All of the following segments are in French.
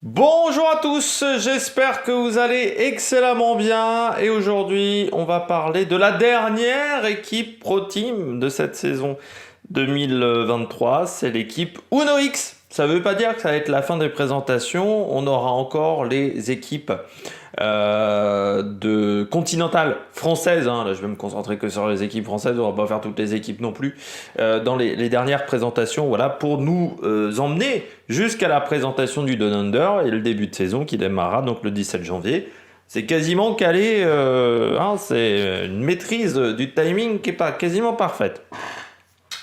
Bonjour à tous, j'espère que vous allez excellemment bien et aujourd'hui on va parler de la dernière équipe Pro Team de cette saison 2023, c'est l'équipe Uno X. Ça ne veut pas dire que ça va être la fin des présentations, on aura encore les équipes de continentales françaises, hein. Là je vais me concentrer que sur les équipes françaises, on va pas faire toutes les équipes non plus, dans les dernières présentations, voilà, pour nous emmener jusqu'à la présentation du Down Under et le début de saison qui démarrera donc le 17 janvier. C'est quasiment calé, hein, c'est une maîtrise du timing qui est pas quasiment parfaite.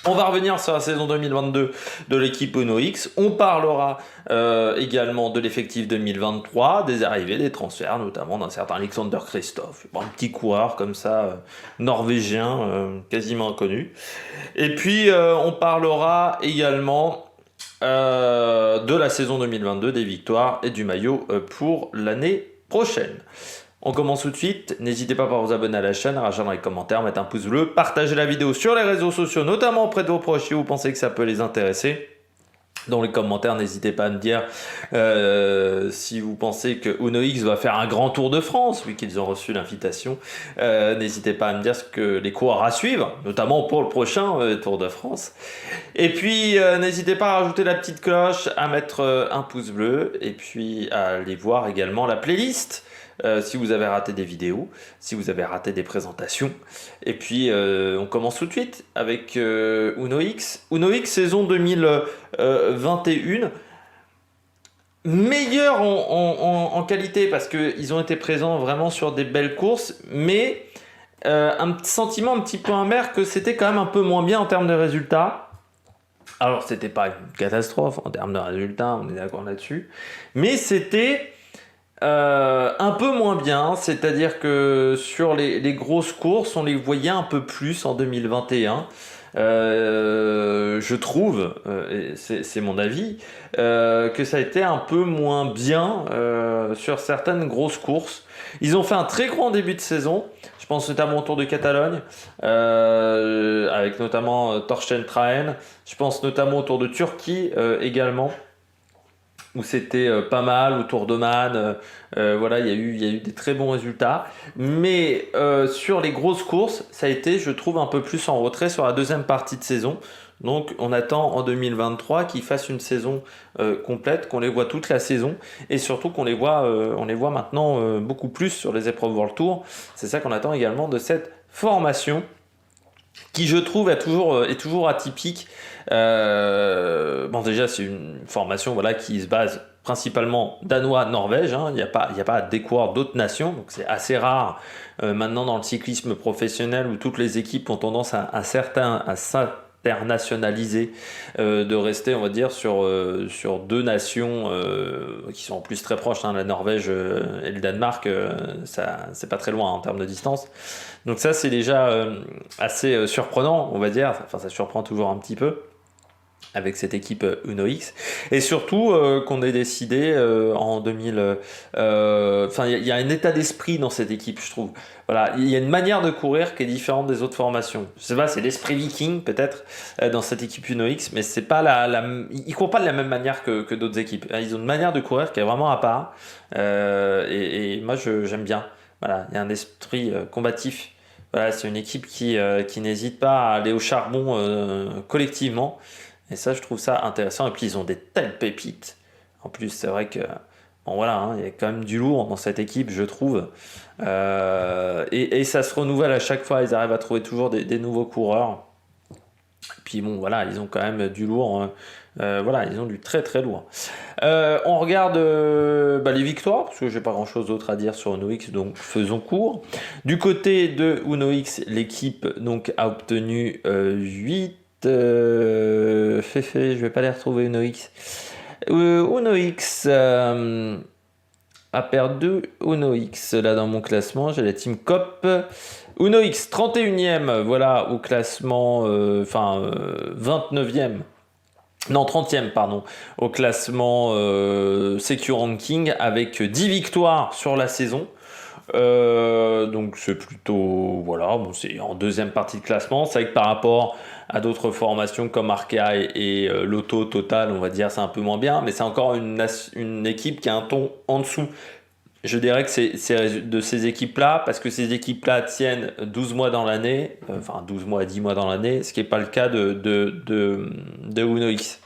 On va revenir sur la saison 2022 de l'équipe Uno X. On parlera également de l'effectif 2023, des arrivées, des transferts, notamment d'un certain Alexander Christophe, un petit coureur comme ça, norvégien, quasiment inconnu. Et puis on parlera également de la saison 2022, des victoires et du maillot pour l'année prochaine. On commence tout de suite, n'hésitez pas à vous abonner à la chaîne, à réagir dans les commentaires, mettre un pouce bleu, partager la vidéo sur les réseaux sociaux, notamment auprès de vos proches si vous pensez que ça peut les intéresser. Dans les commentaires, n'hésitez pas à me dire si vous pensez que Uno X va faire un grand tour de France, vu qu'ils ont reçu l'invitation. N'hésitez pas à me dire ce que les coureurs à suivre, notamment pour le prochain Tour de France. Et puis, n'hésitez pas à rajouter la petite cloche, à mettre un pouce bleu, et puis à aller voir également la playlist. Si vous avez raté des vidéos, si vous avez raté des présentations. Et puis on commence tout de suite avec Uno X. Uno X saison 2021. Meilleur en qualité parce qu'ils ont été présents vraiment sur des belles courses, mais un sentiment un petit peu amer que c'était quand même un peu moins bien en termes de résultats. Alors c'était pas une catastrophe en termes de résultats, on est d'accord là-dessus, mais c'était un peu moins bien, c'est-à-dire que sur les grosses courses, on les voyait un peu plus en 2021. Je trouve, et c'est mon avis, que ça a été un peu moins bien sur certaines grosses courses. Ils ont fait un très grand début de saison, je pense notamment au Tour de Catalogne, avec notamment Torsten Trahen, je pense notamment au Tour de Turquie également où c'était pas mal, au Tour d'Oman, voilà, il y a eu des très bons résultats. Mais sur les grosses courses, ça a été, je trouve, un peu plus en retrait sur la deuxième partie de saison. Donc on attend en 2023 qu'ils fassent une saison complète, qu'on les voit toute la saison, et surtout on les voit maintenant beaucoup plus sur les épreuves World Tour. C'est ça qu'on attend également de cette formation qui je trouve est toujours atypique. Bon déjà c'est une formation voilà, qui se base principalement danois-norvège, hein. Il n'y a pas à découvrir d'autres nations, donc c'est assez rare maintenant dans le cyclisme professionnel où toutes les équipes ont tendance à s'internationaliser, de rester on va dire sur deux nations qui sont en plus très proches, hein, la Norvège et le Danemark, ça c'est pas très loin en termes de distance. Donc ça c'est déjà assez surprenant on va dire, enfin ça surprend toujours un petit peu avec cette équipe Uno X, et surtout qu'on ait décidé en 2000, enfin il y a un état d'esprit dans cette équipe je trouve, voilà, il y a une manière de courir qui est différente des autres formations, je sais pas, c'est l'esprit viking peut-être dans cette équipe Uno X, mais c'est pas ils courent pas de la même manière que d'autres équipes, ils ont une manière de courir qui est vraiment à part, et moi j'aime bien, voilà, il y a un esprit combatif. Voilà, c'est une équipe qui n'hésite pas à aller au charbon collectivement. Et ça, je trouve ça intéressant. Et puis, ils ont des telles pépites. En plus, c'est vrai que, bon, voilà, hein, il y a quand même du lourd dans cette équipe, je trouve. Et ça se renouvelle à chaque fois. Ils arrivent à trouver toujours des nouveaux coureurs. Et puis, bon, voilà, ils ont quand même du lourd. Voilà, ils ont du très très lourd. On regarde les victoires, parce que j'ai pas grand chose d'autre à dire sur Uno X, donc faisons court. Du côté de Uno X, l'équipe donc, a obtenu 8. Je vais pas les retrouver Uno X. Uno X a perdu Uno X là dans mon classement. J'ai la team COP. Uno X 31e, voilà, au classement, 29e. Non, 30e, pardon, au classement Secure Ranking avec 10 victoires sur la saison. Donc c'est plutôt, voilà, bon, c'est en deuxième partie de classement. C'est vrai que par rapport à d'autres formations comme Arkea et Lotto Total, on va dire c'est un peu moins bien, mais c'est encore une équipe qui a un ton en dessous. Je dirais que c'est de ces équipes-là, parce que ces équipes-là tiennent 12 mois dans l'année, enfin 12 mois à 10 mois dans l'année, ce qui n'est pas le cas de Uno X.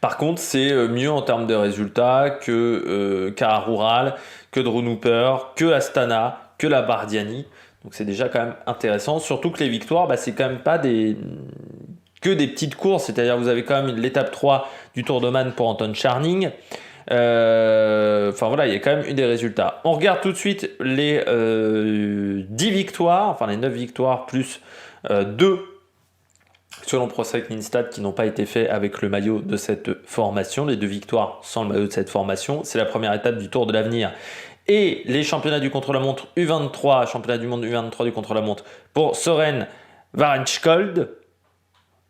Par contre, c'est mieux en termes de résultats que Cara Rural, que Drew Nooper, que Astana, que la Bardiani. Donc c'est déjà quand même intéressant. Surtout que les victoires, bah, c'est quand même pas que des petites courses. C'est-à-dire vous avez quand même l'étape 3 du Tour de Man pour Anton Charning. Enfin voilà, il y a quand même eu des résultats. On regarde tout de suite les 10 victoires, enfin les 9 victoires plus 2 selon Pro Cycling Stats qui n'ont pas été faits avec le maillot de cette formation. Les 2 victoires sans le maillot de cette formation. C'est la première étape du Tour de l'Avenir. Et les championnats du contre-la-montre U23, championnat du monde U23 du contre-la-montre pour Søren Varenskold.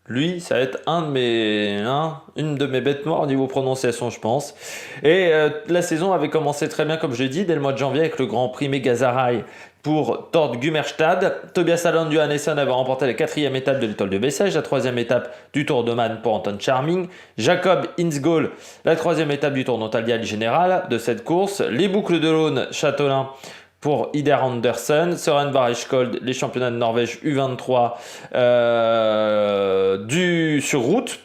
Lui, ça va être une de mes bêtes noires au niveau prononciation, je pense. Et la saison avait commencé très bien, comme je l'ai dit, dès le mois de janvier avec le Grand Prix Megazarai pour Tord Gumerstad. Tobias Alon Johannesson avait remporté la 4e étape de l'étoile de Bessèges, la 3e étape du Tour de Man pour Anton Charming. Jacob Inzgol, la 3e étape du Tour d'Antalya général de cette course. Les boucles de l'Aune, Châtelain pour Ider Andersen, Søren Varenskold, les championnats de Norvège U23 sur route,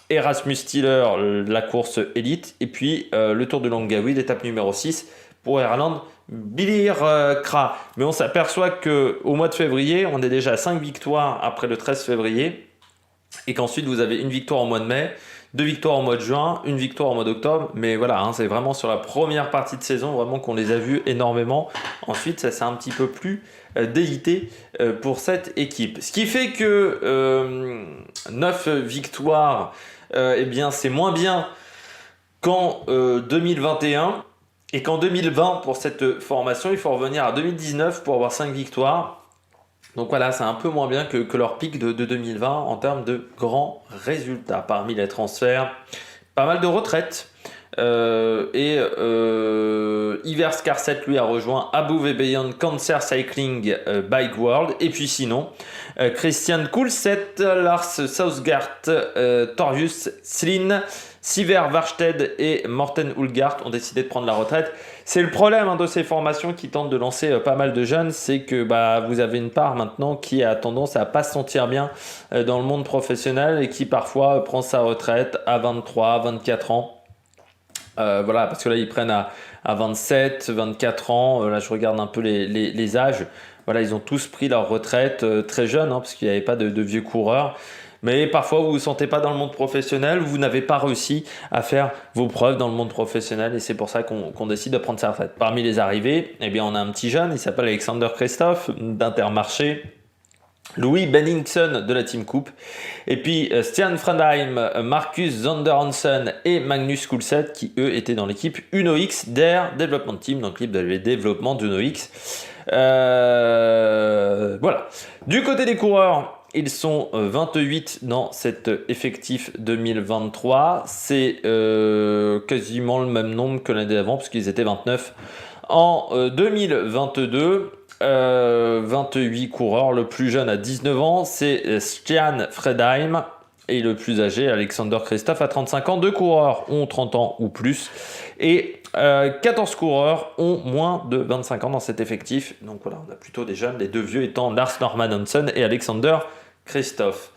Erasmus Stiller, la course élite, et puis le Tour de Langkawi, l'étape numéro 6 pour Erland Bilirkra. Mais on s'aperçoit qu'au mois de février, on est déjà à 5 victoires après le 13 février, et qu'ensuite vous avez une victoire au mois de mai, 2 victoires au mois de juin, une victoire au mois d'octobre, mais voilà, c'est vraiment sur la première partie de saison vraiment qu'on les a vus énormément. Ensuite, ça s'est un petit peu plus délité pour cette équipe. Ce qui fait que 9 victoires, eh bien, c'est moins bien qu'en 2021. Et qu'en 2020, pour cette formation, il faut revenir à 2019 pour avoir 5 victoires. Donc voilà, c'est un peu moins bien que leur pic de 2020 en termes de grands résultats. Parmi les transferts, pas mal de retraites. Iver Skarset, lui, a rejoint Abu Dhabi Cancer Cycling Bike World. Et puis sinon, Christian Coulset, Lars Southgaard, Torjus Slin, Siver Varsted et Morten Ulgaard ont décidé de prendre la retraite. C'est le problème de ces formations qui tentent de lancer pas mal de jeunes, c'est que vous avez une part maintenant qui a tendance à pas se sentir bien dans le monde professionnel et qui parfois prend sa retraite à 23, 24 ans. Voilà, parce que là ils prennent à 27, 24 ans. Là je regarde un peu les âges. Voilà, ils ont tous pris leur retraite très jeunes, parce qu'il n'y avait pas de vieux coureurs. Mais parfois, vous ne vous sentez pas dans le monde professionnel, vous n'avez pas réussi à faire vos preuves dans le monde professionnel et c'est pour ça qu'on décide de prendre sa retraite. Parmi les arrivées, eh bien, on a un petit jeune, il s'appelle Alexander Christophe d'Intermarché, Louis Benningson de la Team Coupe, et puis Stian Frandheim, Marcus Zonderhansen et Magnus Coulset qui eux étaient dans l'équipe Uno X d'Air Development Team, donc l'équipe de développement d'Uno X. Voilà. Du côté des coureurs, ils sont 28 dans cet effectif 2023. C'est quasiment le même nombre que l'année d'avant, puisqu'ils étaient 29 en 2022. 28 coureurs. Le plus jeune à 19 ans, c'est Stian Fredheim. Et le plus âgé, Alexander Christophe, à 35 ans. 2 coureurs ont 30 ans ou plus. Et 14 coureurs ont moins de 25 ans dans cet effectif. Donc voilà, on a plutôt des jeunes, les 2 vieux étant Lars Norman Hansen et Alexander Christophe.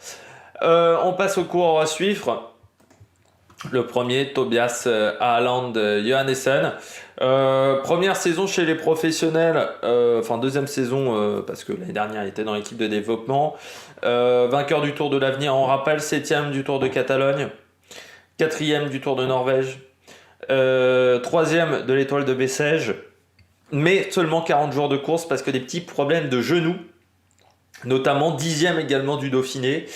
On passe aux coureurs à suivre. Le premier, Tobias Haaland Johannesson. Première saison chez les professionnels, deuxième saison parce que l'année dernière il était dans l'équipe de développement. Vainqueur du Tour de l'Avenir, on rappelle, 7e du Tour de Catalogne, 4e du Tour de Norvège, 3e de l'étoile de Bessèges, mais seulement 40 jours de course parce que des petits problèmes de genoux, notamment 10e également du Dauphiné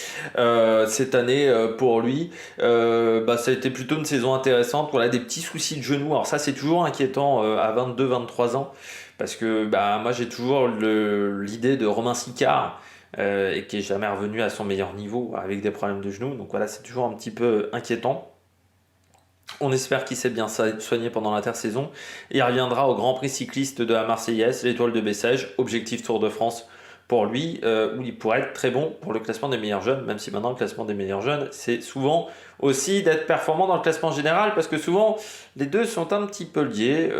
cette année pour lui. Ça a été plutôt une saison intéressante. Voilà, des petits soucis de genoux. Alors ça c'est toujours inquiétant à 22-23 ans parce que moi j'ai toujours l'idée de Romain Sicard et qui est jamais revenu à son meilleur niveau avec des problèmes de genoux. Donc voilà, c'est toujours un petit peu inquiétant. On espère qu'il s'est bien soigné pendant l'intersaison. Et il reviendra au Grand Prix cycliste de la Marseillaise, l'Étoile de Bessèges, objectif Tour de France pour lui, où il pourrait être très bon pour le classement des meilleurs jeunes, même si maintenant le classement des meilleurs jeunes, c'est souvent aussi d'être performant dans le classement général, parce que souvent les deux sont un petit peu liés.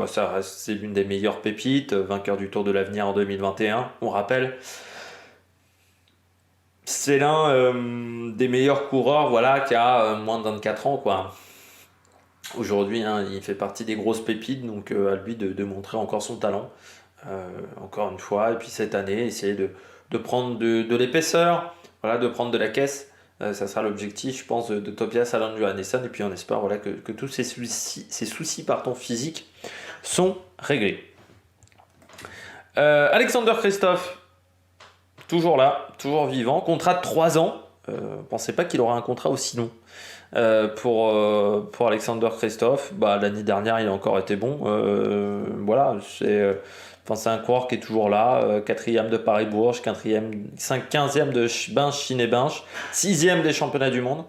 Ça reste, c'est l'une des meilleures pépites, vainqueur du Tour de l'Avenir en 2021, on rappelle. C'est l'un des meilleurs coureurs, voilà, qui a moins de 24 ans, quoi. Aujourd'hui, hein, il fait partie des grosses pépites, donc à lui de montrer encore son talent, encore une fois. Et puis cette année, essayer de prendre de l'épaisseur, voilà, de prendre de la caisse. Ça sera l'objectif, je pense, de Tobias Alan Johannesson. Et puis on espère voilà, que tous ces soucis physiques sont réglés. Alexander Christophe, toujours là, toujours vivant, contrat de 3 ans. Pensez pas qu'il aura un contrat aussi long. Pour Alexander Christophe, l'année dernière il a encore été bon. Voilà, c'est un coureur qui est toujours là. 4e de Paris-Bourges, 15e de Binche-Chine-et-Binche, 6e des championnats du monde.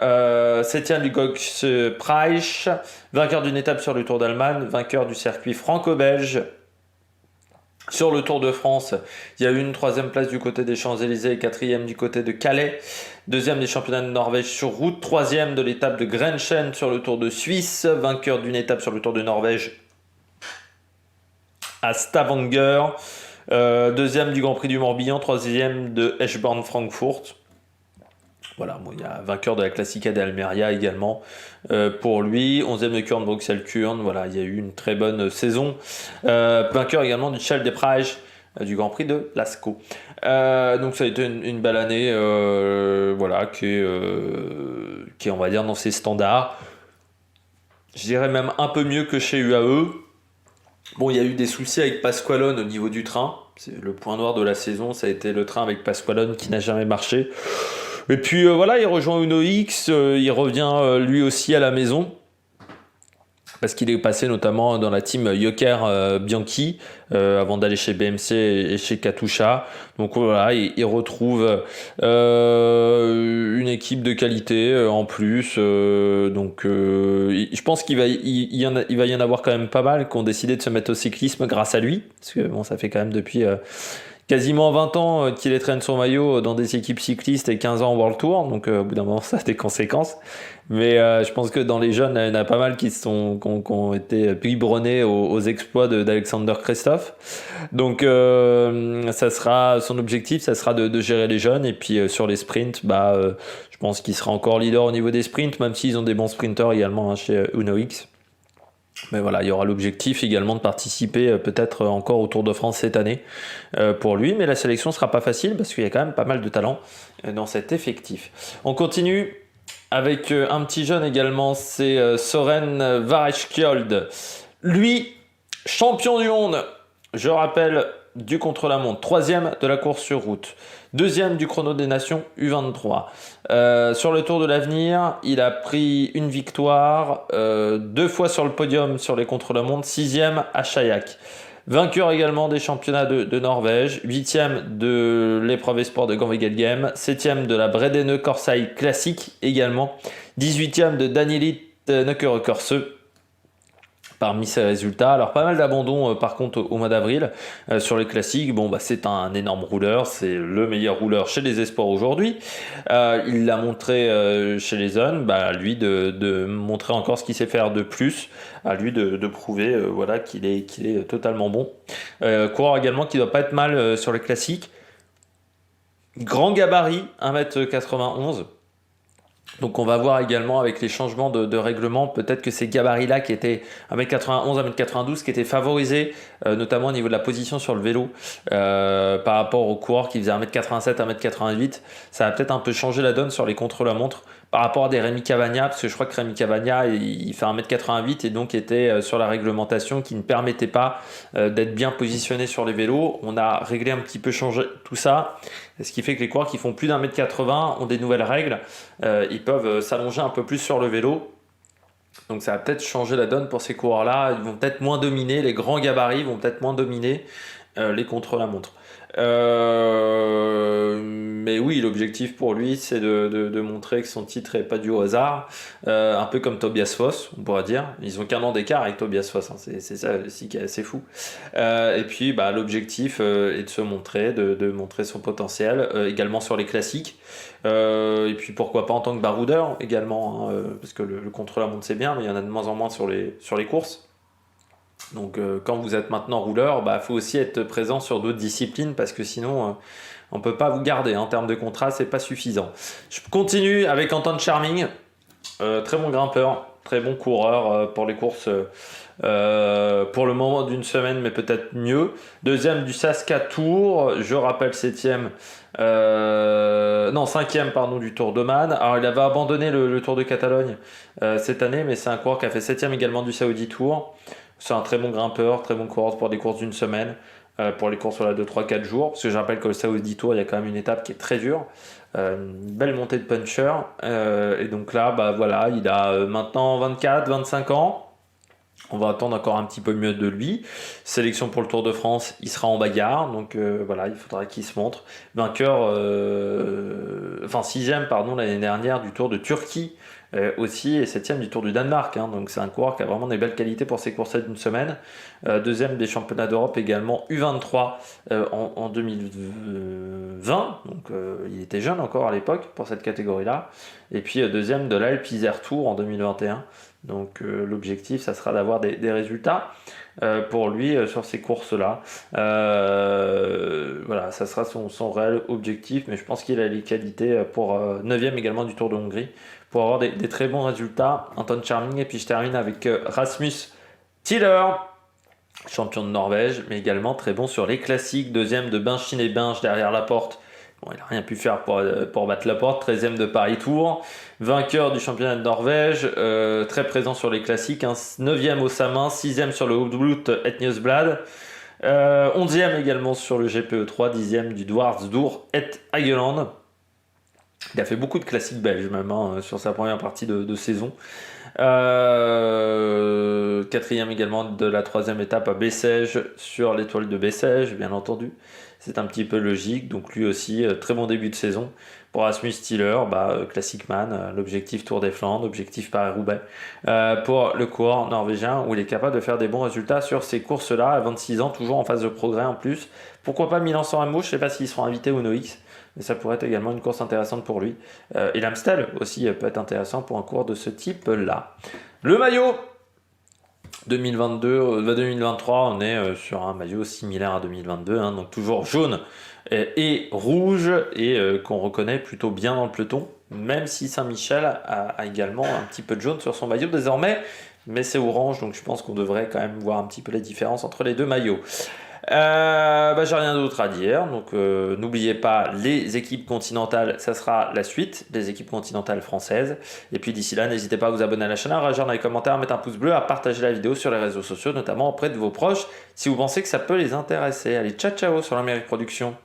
7e du Cox Price, vainqueur d'une étape sur le Tour d'Allemagne, vainqueur du circuit franco-belge. Sur le Tour de France, il y a eu une 3e place du côté des Champs-Élysées, 4e du côté de Calais, 2e des championnats de Norvège sur route, 3e de l'étape de Grenchen sur le Tour de Suisse, vainqueur d'une étape sur le Tour de Norvège à Stavanger, 2e du Grand Prix du Morbihan, 3e de Eschborn-Francfort. Voilà, il y a vainqueur de la Classica d'Almeria également pour lui, 11e de Kurn-Bruxelles-Kurn, voilà, il y a eu une très bonne saison. Vainqueur également du Chal des Prages, du Grand Prix de Lascaux. Donc ça a été une belle année, voilà, qui est, on va dire, dans ses standards. Je dirais même un peu mieux que chez UAE. Bon, il y a eu des soucis avec Pasqualone au niveau du train. C'est le point noir de la saison, ça a été le train avec Pasqualone qui n'a jamais marché. Et puis voilà, il rejoint Uno X, il revient lui aussi à la maison, parce qu'il est passé notamment dans la team Joker Bianchi, avant d'aller chez BMC et chez Katusha. Donc voilà, il retrouve une équipe de qualité en plus. Donc je pense qu'il va y en avoir quand même pas mal qui ont décidé de se mettre au cyclisme grâce à lui, parce que bon, ça fait quand même depuis quasiment 20 ans qu'il traîne son maillot dans des équipes cyclistes et 15 ans en World Tour, donc au bout d'un moment ça a des conséquences. Mais je pense que dans les jeunes, il y en a pas mal qui ont été biberonnés aux exploits d'Alexander Christophe. Donc ça sera son objectif, ça sera de gérer les jeunes. Et puis sur les sprints, je pense qu'il sera encore leader au niveau des sprints, même s'ils ont des bons sprinters également chez Uno X. Mais voilà, il y aura l'objectif également de participer peut-être encore au Tour de France cette année pour lui. Mais la sélection ne sera pas facile parce qu'il y a quand même pas mal de talent dans cet effectif. On continue avec un petit jeune également, c'est Soren Varechkjold. Lui, champion du monde, je rappelle, du contre-la-montre. 3e de la course sur route. 2e du chrono des nations U23. Sur le Tour de l'Avenir, il a pris une victoire, 2 fois sur le podium sur les contre-la-montre, 6e à Chaillak. Vainqueur également des championnats de Norvège, 8e de l'épreuve Esport de Gandvegelgem, 7e de la Bredene Korsai Classique également, 18e de Danielit Nøkkerekorse. Parmi ces résultats, alors pas mal d'abandons par contre au mois d'avril sur les classiques. Bon, c'est un énorme rouleur, c'est le meilleur rouleur chez les espoirs aujourd'hui. Il l'a montré chez les jeunes, à lui de montrer encore ce qu'il sait faire de plus, à lui de prouver voilà, qu'il est totalement bon. Coureur également qui doit pas être mal sur les classiques. Grand gabarit, 1m91. Donc on va voir également avec les changements de règlement, peut-être que ces gabarits-là qui étaient 1m91, 1m92, qui étaient favorisés, notamment au niveau de la position sur le vélo, par rapport aux coureurs qui faisaient 1m87, 1m88, ça va peut-être un peu changer la donne sur les contre-la-montre par rapport à des Rémi Cavagna, parce que je crois que Rémi Cavagna, il fait 1m88 et donc était sur la réglementation qui ne permettait pas d'être bien positionné sur les vélos. On a réglé un petit peu, changé tout ça, ce qui fait que les coureurs qui font plus d'1m80 ont des nouvelles règles, ils peuvent s'allonger un peu plus sur le vélo. Donc ça va peut-être changer la donne pour ces coureurs-là, ils vont peut-être moins dominer, les grands gabarits vont peut-être moins dominer. les contre-la-montre. Mais oui, l'objectif pour lui, c'est de montrer que son titre n'est pas dû au hasard. Un peu comme Tobias Foss, on pourra dire. Ils ont qu'un an d'écart avec Tobias Foss, hein. C'est ça aussi qui est assez fou. Et puis, bah, l'objectif est de se montrer, de montrer son potentiel, également sur les classiques. Et puis, pourquoi pas en tant que baroudeur également, hein, parce que le contre-la-montre, c'est bien, mais il y en a de moins en moins sur les courses. Donc quand vous êtes maintenant rouleur, bah, faut aussi être présent sur d'autres disciplines parce que sinon on peut pas vous garder, hein. En termes de contrat, c'est pas suffisant. Je continue avec Anton Charming, très bon grimpeur, très bon coureur pour les courses pour le moment d'une semaine, mais peut-être mieux. Deuxième du Saska Tour, je rappelle septième, non cinquième pardon du Tour d'Oman. Alors il avait abandonné le Tour de Catalogne cette année, mais c'est un coureur qui a fait septième également du Saudi Tour. C'est un très bon grimpeur, très bon coureur pour des courses d'une semaine, pour les courses de 3 4 jours. Parce que je rappelle que le Saudi Tour, il y a quand même une étape qui est très dure. Une belle montée de puncher. Et donc là, bah, voilà, il a maintenant 24, 25 ans. On va attendre encore un petit peu mieux de lui. Sélection pour le Tour de France, il sera en bagarre. Donc voilà, il faudra qu'il se montre. Vainqueur, enfin sixième pardon, l'année dernière du Tour de Turquie. Aussi et septième du Tour du Danemark, hein. Donc c'est un coureur qui a vraiment des belles qualités pour ses courses d'une semaine. Deuxième des championnats d'Europe également U23 en 2020, donc il était jeune encore à l'époque pour cette catégorie-là. Et puis deuxième de l'Alpe Isère Tour en 2021. Donc l'objectif, ça sera d'avoir des résultats pour lui sur ces courses-là. Voilà, ça sera son réel objectif, mais je pense qu'il a les qualités pour 9e également du Tour de Hongrie, pour avoir des très bons résultats. Anton Charming, et puis je termine avec Rasmus Tiller, champion de Norvège, mais également très bon sur les classiques, deuxième de Binchin et Binge derrière la porte. Bon, il n'a rien pu faire pour battre la porte, 13e de Paris Tour, vainqueur du championnat de Norvège, très présent sur les classiques, hein, 9e au Samin, 6e sur le Hoodbloot Etniusblad, 11e également sur le GPE3, 10e du Dwarsdoor et Hageland. Il a fait beaucoup de classiques belges même, hein, sur sa première partie de saison. Quatrième également de la troisième étape à Bessèges sur l'étoile de Bessèges, bien entendu. C'est un petit peu logique, donc lui aussi, très bon début de saison. Pour Rasmus Tiller, Classic Man, l'objectif Tour des Flandres, objectif Paris-Roubaix. Pour le coureur norvégien, où il est capable de faire des bons résultats sur ces courses-là, à 26 ans, toujours en phase de progrès en plus. Pourquoi pas Milan-San Remo, je ne sais pas s'ils seront invités ou Noix, mais ça pourrait être également une course intéressante pour lui. Et l'Amstel aussi peut être intéressant pour un coureur de ce type-là. Le maillot 2023, on est sur un maillot similaire à 2022, hein, donc toujours jaune et rouge, et qu'on reconnaît plutôt bien dans le peloton, même si Saint-Michel a également un petit peu de jaune sur son maillot désormais, mais c'est orange, donc je pense qu'on devrait quand même voir un petit peu les différences entre les deux maillots. J'ai rien d'autre à dire, donc n'oubliez pas les équipes continentales, ça sera la suite des équipes continentales françaises, et puis d'ici là n'hésitez pas à vous abonner à la chaîne, à réagir dans les commentaires, à mettre un pouce bleu, à partager la vidéo sur les réseaux sociaux, notamment auprès de vos proches si vous pensez que ça peut les intéresser. Allez, ciao ciao sur l'Amérique Production.